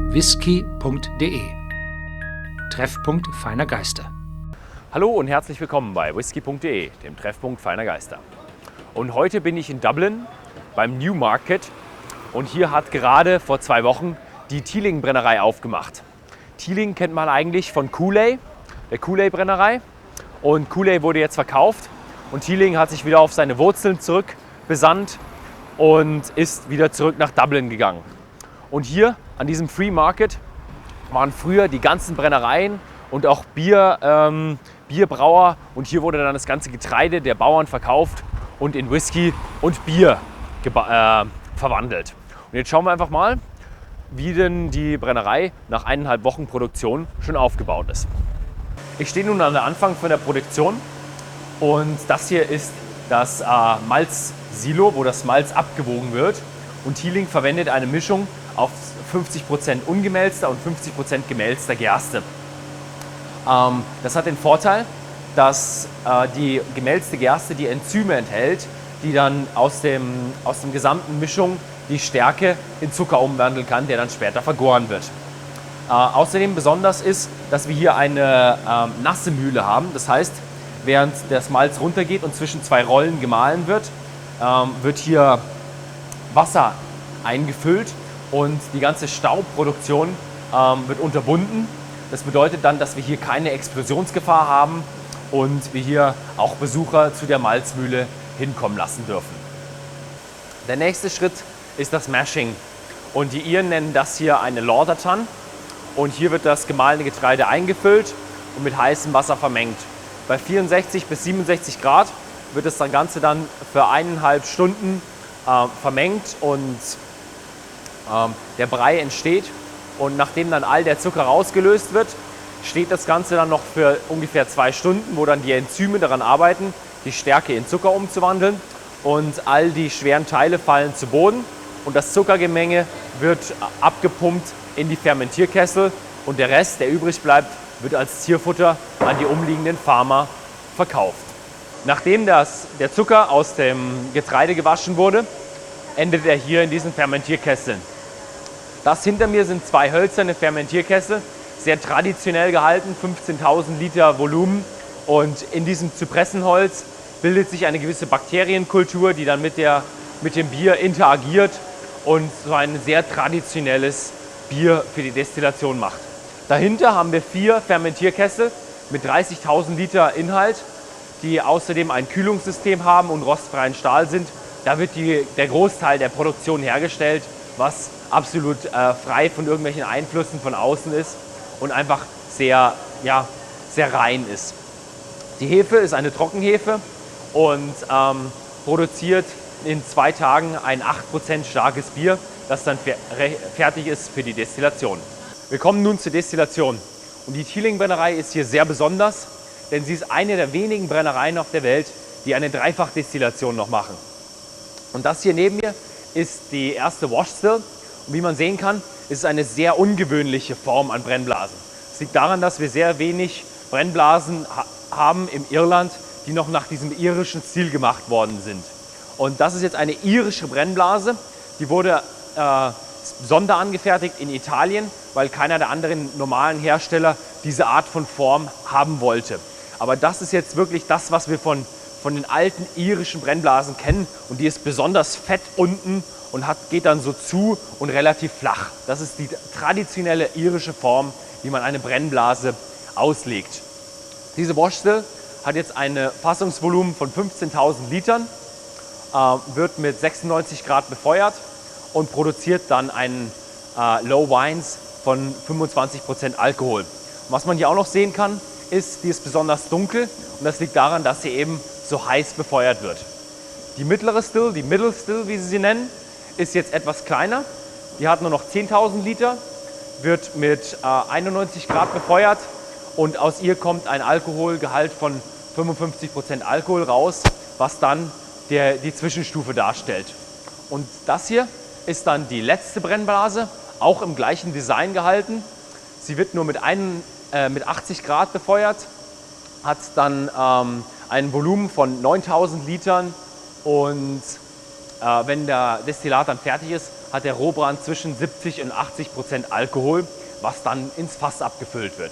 Whisky.de. Treffpunkt feiner Geister. Hallo und herzlich willkommen bei Whisky.de, dem Treffpunkt feiner Geister. Und heute bin ich in Dublin beim Newmarket und hier hat gerade vor 2 Wochen die Teeling Brennerei aufgemacht. Teeling kennt man eigentlich von Cooley, der Cooley Brennerei, und Cooley wurde jetzt verkauft und Teeling hat sich wieder auf seine Wurzeln zurückbesannt und ist wieder zurück nach Dublin gegangen. Und hier an diesem Free Market waren früher die ganzen Brennereien und auch Bierbrauer, und hier wurde dann das ganze Getreide der Bauern verkauft und in Whisky und Bier verwandelt. Und jetzt schauen wir einfach mal, wie denn die Brennerei nach 1,5 Wochen Produktion schon aufgebaut ist. Ich stehe nun an der Anfang von der Produktion und das hier ist das Malzsilo, wo das Malz abgewogen wird, und Teeling verwendet eine Mischung auf 50% ungemälzter und 50% gemälzter Gerste. Das hat den Vorteil, dass die gemälzte Gerste die Enzyme enthält, die dann aus dem gesamten Mischung die Stärke in Zucker umwandeln kann, der dann später vergoren wird. Außerdem besonders ist, dass wir hier eine nasse Mühle haben. Das heißt, während das Malz runtergeht und zwischen 2 Rollen gemahlen wird, wird hier Wasser eingefüllt und die ganze Staubproduktion wird unterbunden. Das bedeutet dann, dass wir hier keine Explosionsgefahr haben und wir hier auch Besucher zu der Malzmühle hinkommen lassen dürfen. Der nächste Schritt ist das Mashing, und die Iren nennen das hier eine Lauterton, und hier wird das gemahlene Getreide eingefüllt und mit heißem Wasser vermengt. Bei 64 bis 67 Grad wird das Ganze dann für 1,5 Stunden vermengt und der Brei entsteht, und nachdem dann all der Zucker rausgelöst wird, steht das Ganze dann noch für ungefähr 2 Stunden, wo dann die Enzyme daran arbeiten, die Stärke in Zucker umzuwandeln, und all die schweren Teile fallen zu Boden und das Zuckergemenge wird abgepumpt in die Fermentierkessel, und der Rest, der übrig bleibt, wird als Zierfutter an die umliegenden Farmer verkauft. Nachdem der Zucker aus dem Getreide gewaschen wurde, endet er hier in diesen Fermentierkesseln. Das hinter mir sind 2 hölzerne Fermentierkessel, sehr traditionell gehalten, 15.000 Liter Volumen, und in diesem Zypressenholz bildet sich eine gewisse Bakterienkultur, die dann mit dem Bier interagiert und so ein sehr traditionelles Bier für die Destillation macht. Dahinter haben wir 4 Fermentierkessel mit 30.000 Liter Inhalt, die außerdem ein Kühlungssystem haben und rostfreien Stahl sind. Da wird der Großteil der Produktion hergestellt, was absolut frei von irgendwelchen Einflüssen von außen ist und einfach sehr rein ist. Die Hefe ist eine Trockenhefe und produziert in 2 Tagen ein 8% starkes Bier, das dann fertig ist für die Destillation. Wir kommen nun zur Destillation. Und die Teeling Brennerei ist hier sehr besonders, denn sie ist eine der wenigen Brennereien auf der Welt, die eine Dreifachdestillation noch machen. Und das hier neben mir ist die erste Washstill. Und wie man sehen kann, ist es eine sehr ungewöhnliche Form an Brennblasen. Es liegt daran, dass wir sehr wenig Brennblasen haben im Irland, die noch nach diesem irischen Stil gemacht worden sind. Und das ist jetzt eine irische Brennblase, die wurde sonderangefertigt in Italien, weil keiner der anderen normalen Hersteller diese Art von Form haben wollte. Aber das ist jetzt wirklich das, was wir von den alten irischen Brennblasen kennen, und die ist besonders fett unten und geht dann so zu und relativ flach. Das ist die traditionelle irische Form, wie man eine Brennblase auslegt. Diese Washstill hat jetzt ein Fassungsvolumen von 15.000 Litern, wird mit 96 Grad befeuert und produziert dann einen Low Wines von 25% Alkohol. Und was man hier auch noch sehen kann, ist, die ist besonders dunkel, und das liegt daran, dass sie eben so heiß befeuert wird. Die mittlere Still, die Middle Still, wie sie nennen, ist jetzt etwas kleiner. Die hat nur noch 10.000 Liter, wird mit 91 Grad befeuert, und aus ihr kommt ein Alkoholgehalt von 55% Alkohol raus, was dann die Zwischenstufe darstellt. Und das hier ist dann die letzte Brennblase, auch im gleichen Design gehalten. Sie wird nur mit 80 Grad befeuert, hat dann ein Volumen von 9.000 Litern und Wenn der Destillat dann fertig ist, hat der Rohbrand zwischen 70 und 80% Alkohol, was dann ins Fass abgefüllt wird.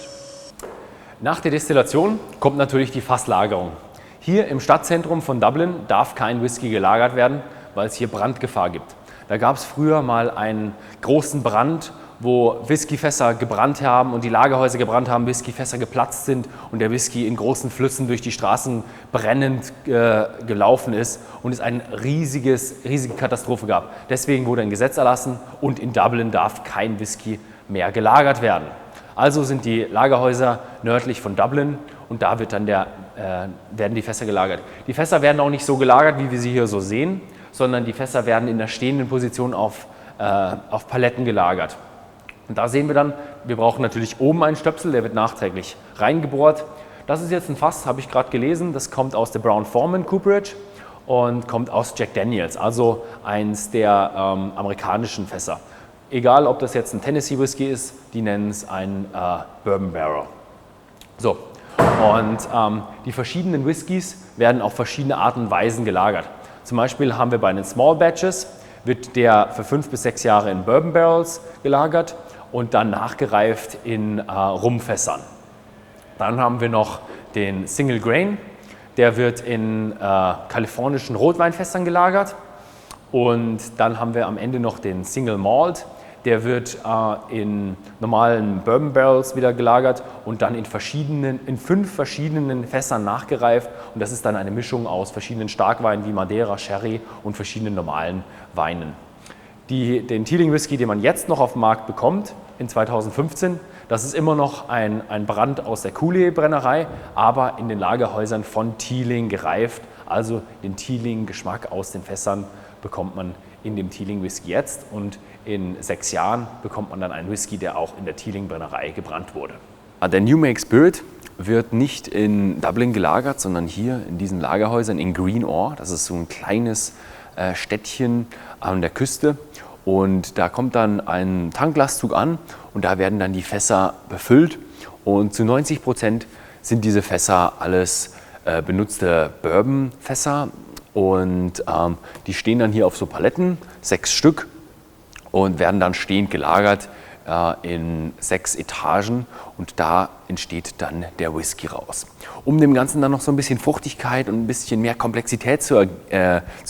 Nach der Destillation kommt natürlich die Fasslagerung. Hier im Stadtzentrum von Dublin darf kein Whisky gelagert werden, weil es hier Brandgefahr gibt. Da gab es früher mal einen großen Brand, wo Whiskyfässer gebrannt haben und die Lagerhäuser gebrannt haben, Whiskyfässer geplatzt sind und der Whisky in großen Flüssen durch die Straßen brennend gelaufen ist und es eine riesige Katastrophe gab. Deswegen wurde ein Gesetz erlassen und in Dublin darf kein Whisky mehr gelagert werden. Also sind die Lagerhäuser nördlich von Dublin und da wird dann werden die Fässer gelagert. Die Fässer werden auch nicht so gelagert, wie wir sie hier so sehen, sondern die Fässer werden in der stehenden Position auf Paletten gelagert. Und da sehen wir dann, wir brauchen natürlich oben einen Stöpsel, der wird nachträglich reingebohrt. Das ist jetzt ein Fass, habe ich gerade gelesen, das kommt aus der Brown-Forman Cooperage und kommt aus Jack Daniels, also eins der amerikanischen Fässer. Egal, ob das jetzt ein Tennessee Whisky ist, die nennen es ein Bourbon Barrel. So, und die verschiedenen Whiskys werden auf verschiedene Arten und Weisen gelagert. Zum Beispiel haben wir bei den Small Batches, wird der für 5 bis 6 Jahre in Bourbon Barrels gelagert und dann nachgereift in Rumfässern. Dann haben wir noch den Single Grain, der wird in kalifornischen Rotweinfässern gelagert. Und dann haben wir am Ende noch den Single Malt, der wird in normalen Bourbon Barrels wieder gelagert und dann in 5 verschiedenen Fässern nachgereift. Und das ist dann eine Mischung aus verschiedenen Starkweinen wie Madeira, Sherry und verschiedenen normalen Weinen. Den Teeling Whisky, den man jetzt noch auf dem Markt bekommt, in 2015, das ist immer noch ein Brand aus der Brennerei, aber in den Lagerhäusern von Teeling gereift. Also den Teeling-Geschmack aus den Fässern bekommt man in dem Teeling Whisky jetzt und in 6 Jahren bekommt man dann einen Whisky, der auch in der Teeling Brennerei gebrannt wurde. Der New Make Spirit wird nicht in Dublin gelagert, sondern hier in diesen Lagerhäusern in Green Ore. Das ist so ein kleines Städtchen an der Küste und da kommt dann ein Tanklastzug an und da werden dann die Fässer befüllt und zu 90% sind diese Fässer alles benutzte Bourbonfässer und die stehen dann hier auf so Paletten, 6 Stück und werden dann stehend gelagert in 6 Etagen und da entsteht dann der Whisky raus. Um dem Ganzen dann noch so ein bisschen Fruchtigkeit und ein bisschen mehr Komplexität zu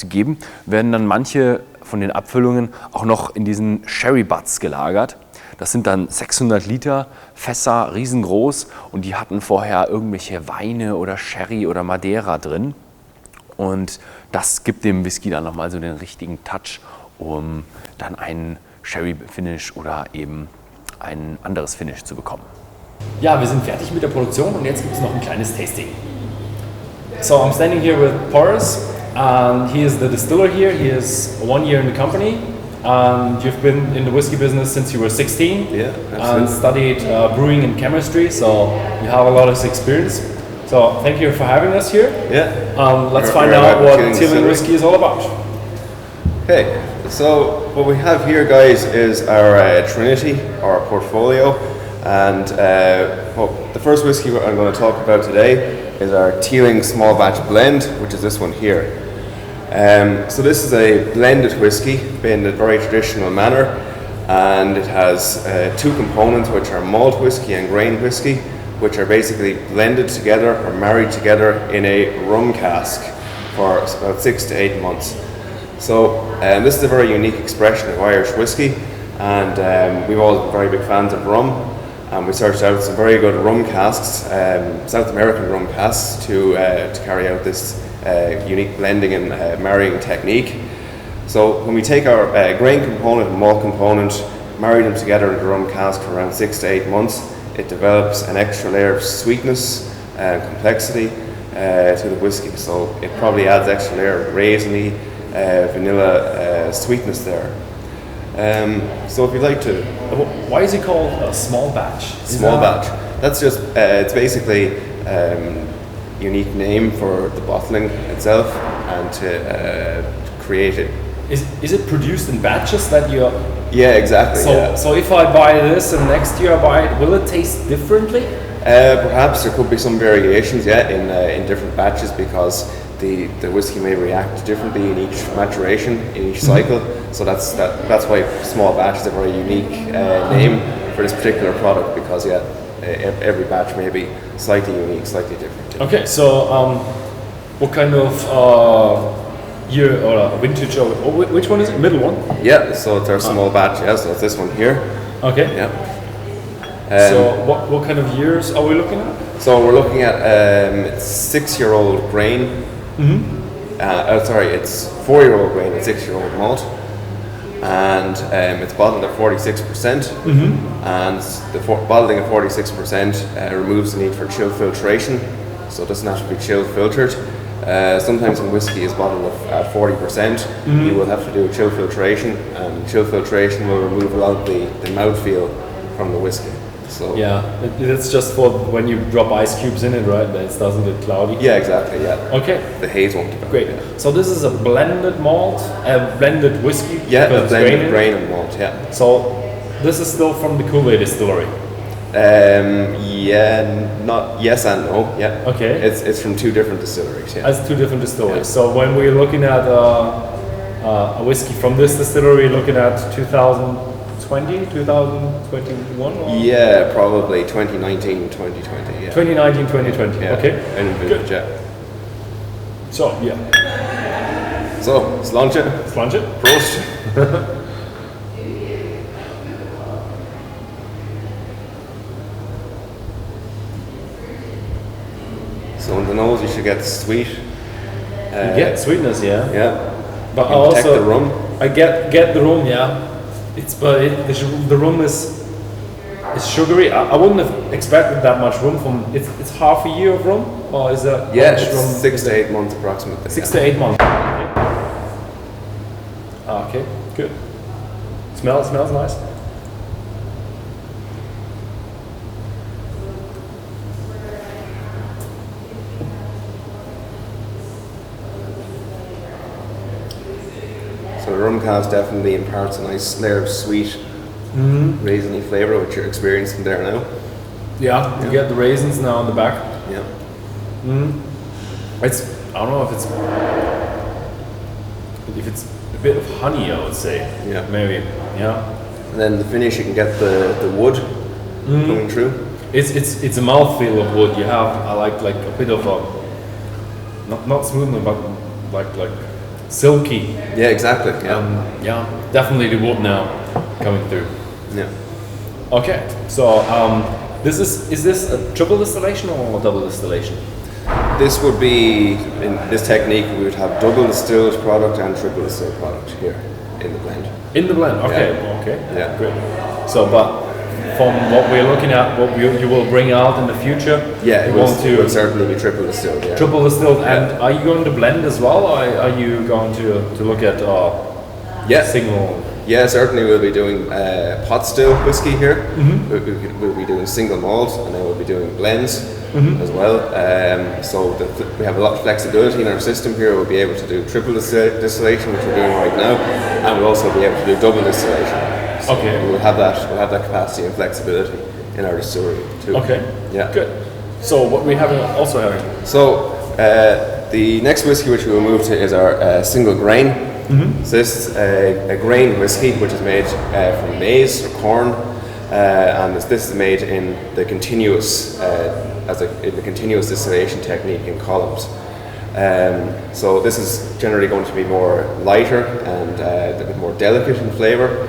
geben, werden dann manche von den Abfüllungen auch noch in diesen Sherry Butts gelagert. Das sind dann 600 Liter Fässer, riesengroß und die hatten vorher irgendwelche Weine oder Sherry oder Madeira drin. Und das gibt dem Whisky dann nochmal so den richtigen Touch, um dann einen Sherry-Finish oder eben ein anderes Finish zu bekommen. Ja, wir sind fertig mit der Produktion und jetzt gibt es noch ein kleines Tasting. So I'm standing here with Boris. He is the distiller here. He is 1 year in the company. You've been in the whiskey business since you were 16. Yeah, and studied brewing and chemistry, so you have a lot of experience. So thank you for having us here. Yeah. Let's find out what Teeling whiskey is all about. Okay, so what we have here, guys, is our Trinity, our portfolio, and the first whiskey I'm going to talk about today is our Teeling small batch blend, which is this one here. So this is a blended whiskey in a very traditional manner, and it has 2 components, which are malt whiskey and grain whiskey, which are basically blended together or married together in a rum cask for about 6 to 8 months. So this is a very unique expression of Irish whiskey, and we've all been very big fans of rum, and we searched out some very good rum casks, South American rum casks, to carry out this unique blending and marrying technique. So when we take our grain component and malt component, marry them together in a rum cask for around 6 to 8 months, it develops an extra layer of sweetness and complexity to the whiskey. So it probably adds extra layer of raisiny, vanilla sweetness there. So if you'd like to... Why is it called a small batch? Small batch. That's just, it's basically unique name for the bottling itself and to create it. Is it produced in batches that you... Yeah, exactly. So if I buy this and next year I buy it, will it taste differently? Perhaps there could be some variations, in different batches, because the whiskey may react differently in each maturation, in each cycle. So that's why small batch is a very unique name for this particular product, because every batch may be slightly unique, slightly different. Okay, so what kind of year or vintage? Or which one is it? Middle one? Yeah, so it's our small batch. Yeah, so it's this one here. Okay. Yeah. So what kind of years are we looking at? So we're looking at 6-year-old grain. It's 4-year-old grain and 6-year-old malt, and it's bottled at 46%. And the bottling at 46% removes the need for chill filtration, so it doesn't have to be chill filtered. Sometimes when whiskey is bottled at 40%, you will have to do chill filtration, and chill filtration will remove a lot of the mouthfeel from the whiskey. So it's just for when you drop ice cubes in it, right? That it doesn't get cloudy. Yeah, exactly. Yeah. Okay. The haze won't develop. Great. Yeah. So this is a blended malt, a blended whiskey. Yeah, a blended grain and malt. Yeah. So this is still from the Cuvée distillery. Yes and no. Yeah. Okay. It's from 2 different distilleries. Yeah. As 2 different distilleries. Yeah. So when we're looking at a whiskey from this distillery, looking at 2020, 2021? Or? Yeah, probably 2019, 2020. Yeah. 2019, 2020. Yeah. Okay. Good. Yeah. So So let's launch it. Prost. So on the nose, you should get sweet. You get sweetness, yeah. Yeah. But you also detect the rum. I get the rum, yeah. The rum is sugary. I wouldn't have expected that much rum from. It's half a year of rum, or is that? Yeah, it's rum 6 to 8 months approximately. 6 to 8 months. Okay, good. Smells nice. So the rum cask definitely imparts a nice layer of sweet, raisiny flavour, which you're experiencing there now. Yeah, you get the raisins now on the back. Yeah. I don't know if it's a bit of honey, I would say. Yeah. Maybe. Yeah. And then the finish, you can get the wood coming through. It's a mouthfeel of wood. You have I like a bit of a not smooth, but like silky. Yeah, exactly. Yeah. Definitely the wood now coming through. Yeah. Okay, so is this a triple distillation or a double distillation? This would be, in this technique, we would have double distilled product and triple distilled product here in the blend. In the blend, okay, Yeah. okay, Yeah. great. So, but from what we're looking at, what you will bring out in the future, Yeah, you it want to will certainly be triple distilled. Yeah. triple distilled. Yeah. And are you going to blend as well, or are you going to look at single? Yeah, certainly we'll be doing pot still whiskey here. We'll be doing single malt, and then we'll be doing blends as well. So we have a lot of flexibility in our system here. We'll be able to do triple distillation, which we're doing right now, and we'll also be able to do double distillation. So Okay. we'll have that capacity and flexibility in our distillery too. Okay. Yeah. Good. So what we have also having. So the next whiskey which we will move to is our single grain. So this is a grain whiskey which is made from maize or corn, and this is made in the continuous in the continuous distillation technique in columns. So this is generally going to be more lighter and a bit more delicate in flavour,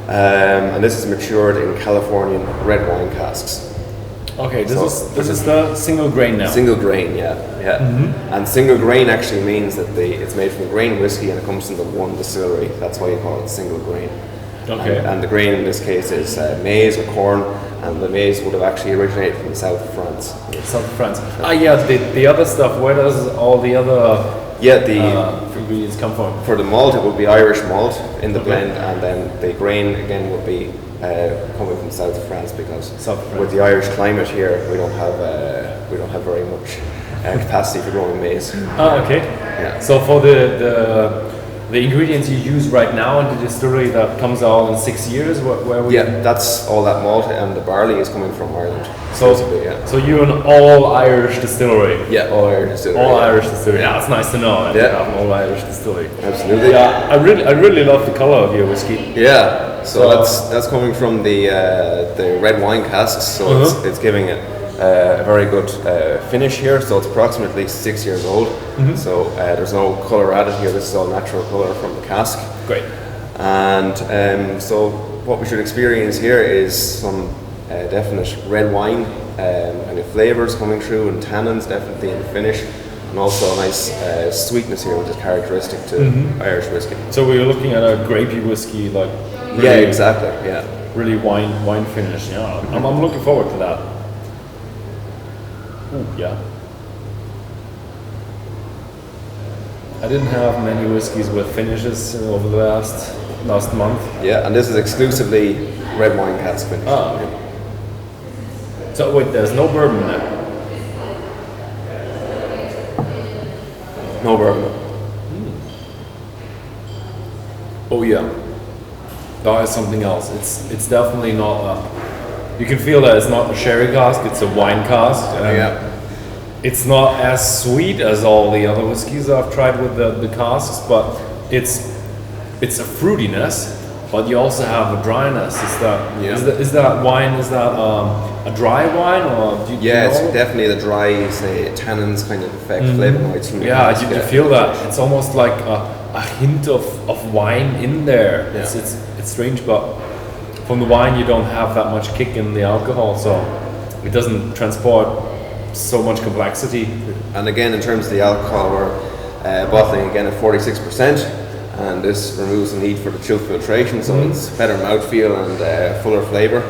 and this is matured in Californian red wine casks. Okay, this is the single grain now. Single grain, yeah. And single grain actually means that it's made from grain whiskey and it comes from the one distillery. That's why you call it single grain. Okay. And the grain in this case is maize or corn, and the maize would have actually originated from the south of France. South of France. The other stuff. Where does all the other ingredients come from? For the malt, it would be Irish malt in the blend, and then the grain again would be coming from south of France, because with the Irish climate here, we don't have very much capacity for growing maize. Okay. Yeah. So for the the ingredients you use right now in the distillery that comes out in 6 years, where we... Yeah, that's all that malt, and the barley is coming from Ireland. So, so you're an all-Irish distillery? Yeah, all-Irish distillery. All-Irish distillery, yeah, that's nice to know. Yeah. You have an all-Irish distillery. Absolutely. Yeah, I really love the color of your whiskey. Yeah, so that's coming from the red wine casks, so it's giving it a very good finish here. So it's approximately 6 years old. So there's no color added here. This is all natural color from the cask. Great. And so what we should experience here is some definite red wine and the flavors coming through, and tannins definitely in the finish, and also a nice sweetness here, which is characteristic to Irish whiskey. So we're looking at a grapey whiskey, like really, yeah, exactly. Yeah, really wine finish. Yeah, I'm looking forward to that. Ooh, yeah. I didn't have many whiskies with finishes over the last month. Yeah, and this is exclusively red wine cask finish. Ah. Yeah. So wait, there's no bourbon in there? No bourbon. Oh yeah, that is something else. It's definitely not. You can feel that it's not a sherry cask; it's a wine cask. Yeah. It's not as sweet as all the other whiskies I've tried with the casks, but it's a fruitiness. But you also have a dryness. Is that wine? Is that a dry wine, or do you know? It's definitely the dry, say, tannins kind of effect, flavonoids from the cask. You feel that. It's almost like a hint of wine in there. Yeah. It's strange, but from the wine you don't have that much kick in the alcohol, so it doesn't transport so much complexity. And again, in terms of the alcohol, we're bottling again at 46%. And this removes the need for the chill filtration, so it's better mouthfeel and fuller flavour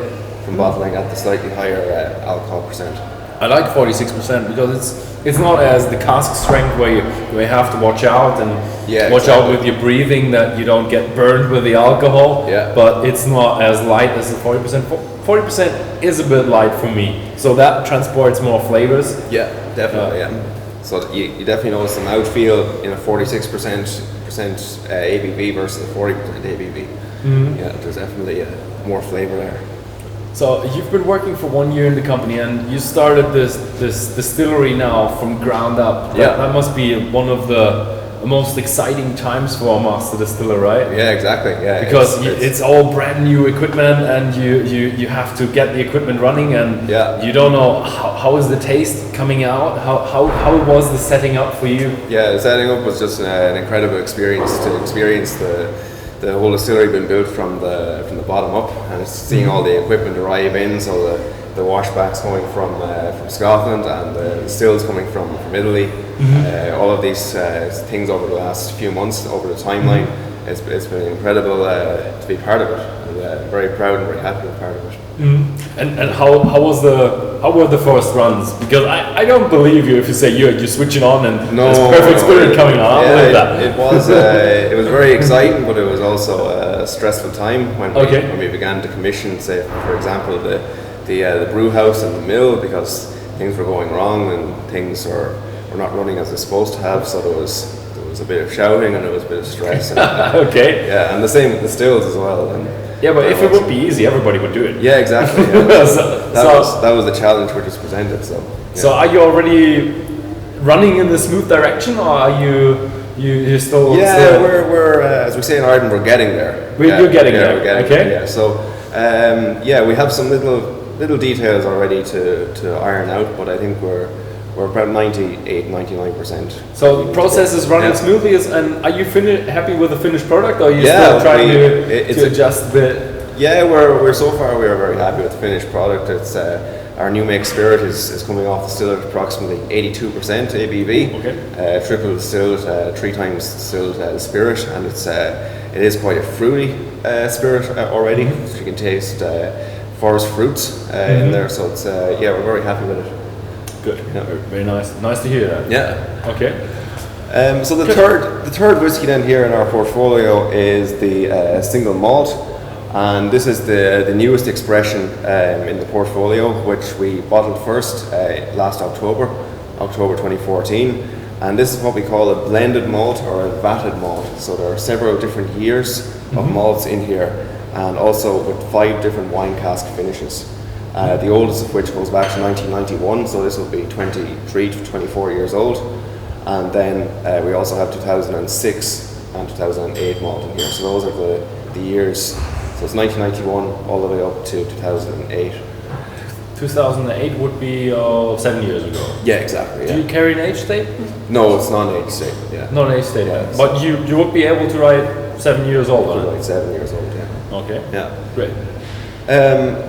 from bottling at the slightly higher alcohol percent. I like 46% because it's not as the cask strength where you have to watch out and watch out with your breathing that you don't get burned with the alcohol. Yeah. But it's not as light as the 40%. 40% is a bit light for me, so that transports more flavors. Yeah, definitely. So you definitely notice the mouthfeel in a 46% ABV versus a 40% ABV. Yeah, there's definitely more flavour there. So you've been working for 1 year in the company, and you started this distillery now from ground up. Yeah. That must be one of the most exciting times for a master distiller, right? Yeah, exactly. Yeah, because it's all brand new equipment, and you have to get the equipment running, and you don't know how is the taste coming out. How was the setting up for you? Yeah, the setting up was just an incredible experience to experience the whole distillery being built from the bottom up, and seeing all the equipment arrive in. So the washbacks coming from Scotland, and the stills coming from Italy. All of these things over the last few months, over the timeline, it's been incredible to be part of it. And, very proud and very happy to be part of it. And how were the first runs? Because I don't believe you if you say you're switching on and there's perfect spirit coming out. It was very exciting, but it was also a stressful time when we began to commission, say, for example, the brew house and the mill, because things were going wrong and things were not running as they're supposed to have. So there was a bit of shouting and there was a bit of stress. And, and the same with the stills as well. And but if it would be easy, everybody would do it. Yeah, exactly. Yeah. That was the challenge which was presented. So are you already running in the smooth direction, or are you still? Yeah, we're as we say in Ireland, we're getting there. You're getting there. We're getting there. Yeah. So we have some little details already to iron out, but I think we're about 99%. So the process is running smoothly, and are you happy with the finished product, or are you still trying to adjust a bit? Yeah, we're so far we are very happy with the finished product. It's our new make spirit is coming off distilled at approximately 82% ABV, triple distilled, 3 times distilled spirit, and it is quite a fruity spirit already. So you can taste forest fruits in there. So it's we're very happy with it. Good. Yeah. Very nice. Nice to hear that. Yeah. Okay. So the third whiskey then here in our portfolio is the single malt, and this is the newest expression in the portfolio, which we bottled first last October 2014, And this is what we call a blended malt or a vatted malt. So there are several different years of malts in here, and also with 5 different wine cask finishes. The oldest of which goes back to 1991, so this will be 23 to 24 years old. And then we also have 2006 and 2008 malt in here. So those are the years. So it's 1991 all the way up to 2008. 2008 would be 7 years ago. Yeah, exactly. Yeah. Do you carry an age statement? No, it's not an age statement. Yeah. Not an age statement. Yeah, But you would be able to write 7 years old on it? Like 7 years old. Yeah. Okay. Yeah. Great.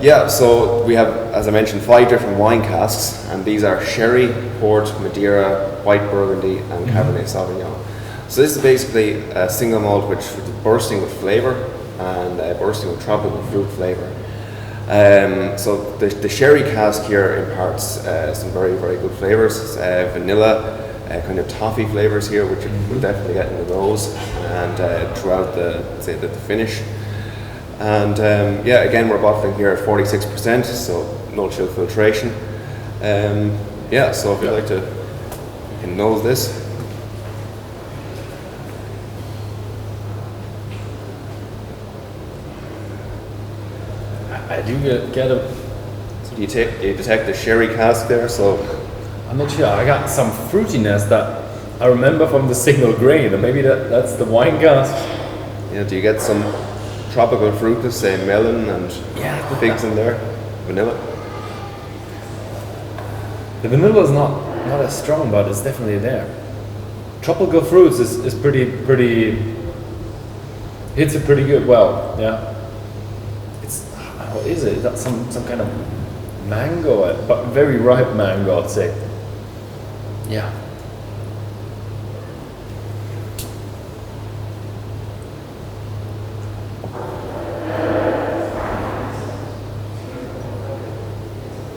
Yeah, so we have, as I mentioned, 5 different wine casks, and these are sherry, port, Madeira, white Burgundy, and Cabernet Sauvignon. So this is basically a single malt which is bursting with flavour and bursting with tropical fruit flavour. So the sherry cask here imparts some very, very good flavours. Vanilla, kind of toffee flavours here, which you will definitely get in the nose and throughout the finish. And yeah, again, we're bottling here at 46%, so no chill filtration. Yeah, so if you'd like to, you can nose this. I do get a... So you detect the sherry cask there, so... I'm not sure, I got some fruitiness that I remember from the single grain, and maybe that's the wine cask. Yeah, do you get some tropical fruitiness, say melon and figs in there? Vanilla? The vanilla is not as strong, but it's definitely there. Tropical fruits is pretty hits it pretty good. Well, yeah. It's, what is it? Is that some kind of mango, but very ripe mango, I'd say. Yeah.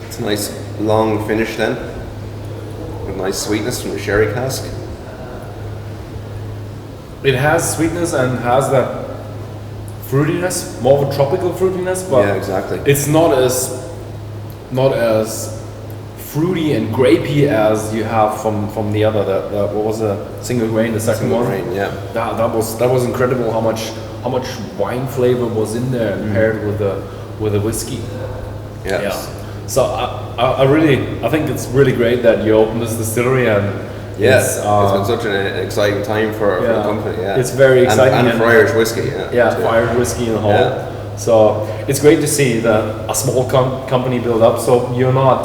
It's a nice long finish then, with nice sweetness from the sherry cask. It has sweetness and has that fruitiness, more of a tropical fruitiness, but yeah, exactly. It's not as fruity and grapey as you have from the other. What was the single grain? The second one. Grain, yeah. That was incredible. How much wine flavor was in there paired with the whiskey. Yes. Yeah. So I think it's really great that you opened this distillery, and it's been such an exciting time for the company. Yeah, it's very exciting and for Irish whiskey. Yeah, for Irish whiskey in the whole. Yeah. So it's great to see that a small company build up. So you're not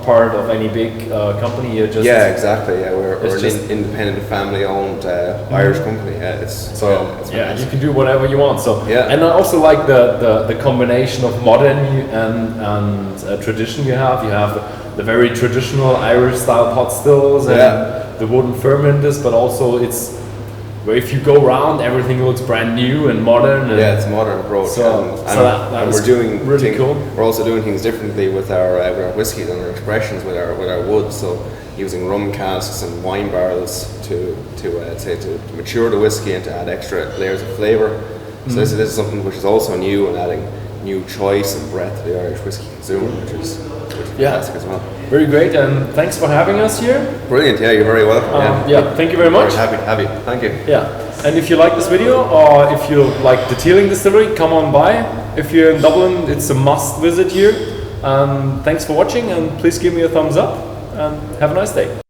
part of any big company. You're just exactly. Yeah, we're an independent, family-owned Irish company. Yeah, it's you can do whatever you want. So yeah, and I also like the combination of modern and tradition. You have the very traditional Irish style pot stills and the wooden fermenters, but also it's where if you go around, everything looks brand new and modern. And it's a modern approach. So that we're doing really cool. We're also doing things differently with our whiskies and our expressions with our wood. So using rum casks and wine barrels to mature the whiskey and to add extra layers of flavour. So this is something which is also new and adding new choice and breadth to the Irish whiskey consumer, which is fantastic as well. Very great, and thanks for having us here. Brilliant, yeah, you're very welcome. Thank you very much. Very happy to have you. Thank you. Yeah, and if you like this video or if you like the Teeling distillery, come on by. If you're in Dublin, it's a must visit here. Thanks for watching, and please give me a thumbs up, and have a nice day.